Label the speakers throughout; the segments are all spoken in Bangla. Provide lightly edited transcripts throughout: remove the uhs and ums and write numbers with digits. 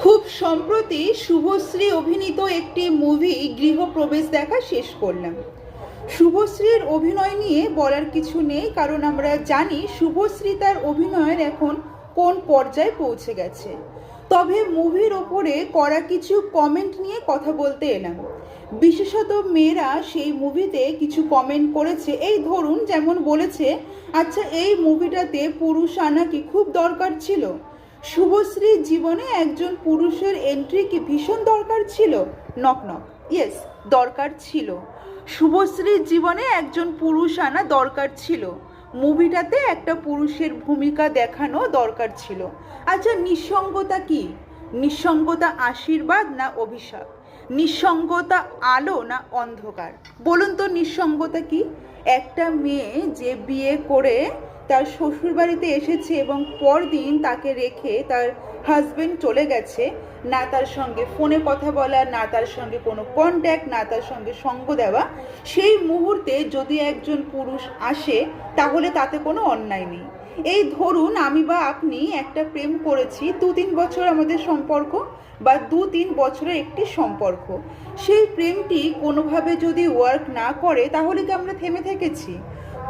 Speaker 1: খুব সম্প্রতি শুভশ্রী অভিনীত একটি মুভি গৃহপ্রবেশ দেখা শেষ করলাম। শুভশ্রীর অভিনয় নিয়ে বলার কিছু নেই, কারণ আমরা জানি শুভশ্রী তার অভিনয়ের এখন কোন পর্যায়ে পৌঁছে গেছে। তবে মুভির ওপরে করা কিছু কমেন্ট নিয়ে কথা বলতে এলাম। বিশেষত মেয়েরা সেই মুভিতে কিছু কমেন্ট করেছে। এই ধরুন, যেমন বলেছে, আচ্ছা এই মুভিটাতে পুরুষ আনা কি খুব দরকার ছিল? শুভশ্রীর জীবনে একজন পুরুষের এন্ট্রি কি ভীষণ দরকার ছিল? নক নক, ইয়েস, দরকার ছিল। শুভশ্রীর জীবনে একজন পুরুষ আনা দরকার ছিল। মুভিটাতে একটা পুরুষের ভূমিকা দেখানো দরকার ছিল। আচ্ছা, নিঃসঙ্গতা কি? নিঃসঙ্গতা আশীর্বাদ না অভিশাপ? নিঃসঙ্গতা আলো না অন্ধকার? বলুন তো, নিঃসঙ্গতা কি? একটা মেয়ে যে বিয়ে করে তার শ্বশুরবাড়িতে এসেছে এবং পরদিন তাকে রেখে তার হাজবেন্ড চলে গেছে, না তার সঙ্গে ফোনে কথা বলা, না তার সঙ্গে কোনো কন্ট্যাক্ট, না তার সঙ্গে সঙ্গ দেওয়া, সেই মুহূর্তে যদি একজন পুরুষ আসে তাহলে তাতে কোনো অন্যায় নেই। এই ধরুন, আমি বা আপনি একটা প্রেম করেছি, 2-3 বছর আমাদের সম্পর্ক, বা 2-3 বছরের একটি সম্পর্ক। সেই প্রেমটি কোনোভাবে যদি ওয়ার্ক না করে তাহলে কি আমরা থেমে থেকেছি?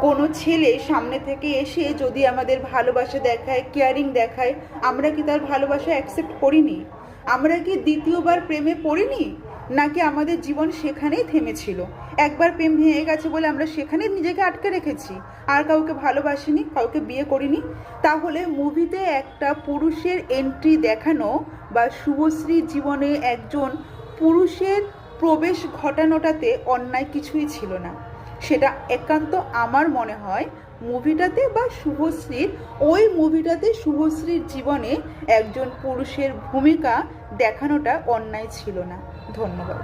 Speaker 1: কোনো ছেলে সামনে থেকে এসে যদি আমাদের ভালোবাসা দেখায়, কেয়ারিং দেখায়, আমরা কি তার ভালোবাসা অ্যাকসেপ্ট করিনি? আমরা কি দ্বিতীয়বার প্রেমে পড়িনি? নাকি আমাদের জীবন সেখানেই থেমেছিল? একবার প্রেম ভেঙে গেছে বলে আমরা সেখানেই নিজেকে আটকে রেখেছি, আর কাউকে ভালোবাসিনি, কাউকে বিয়ে করিনি? তাহলে মুভিতে একটা পুরুষের এন্ট্রি দেখানো বা শুভশ্রীর জীবনে একজন পুরুষের প্রবেশ ঘটানোটাতে অন্যায় কিছুই ছিল না। সেটা একান্ত আমার মনে হয় মুভিটাতে বা ওই মুভিটাতে শুভশ্রীর জীবনে একজন পুরুষের ভূমিকা দেখানোটা অন্যায় ছিল না। ধন্যবাদ।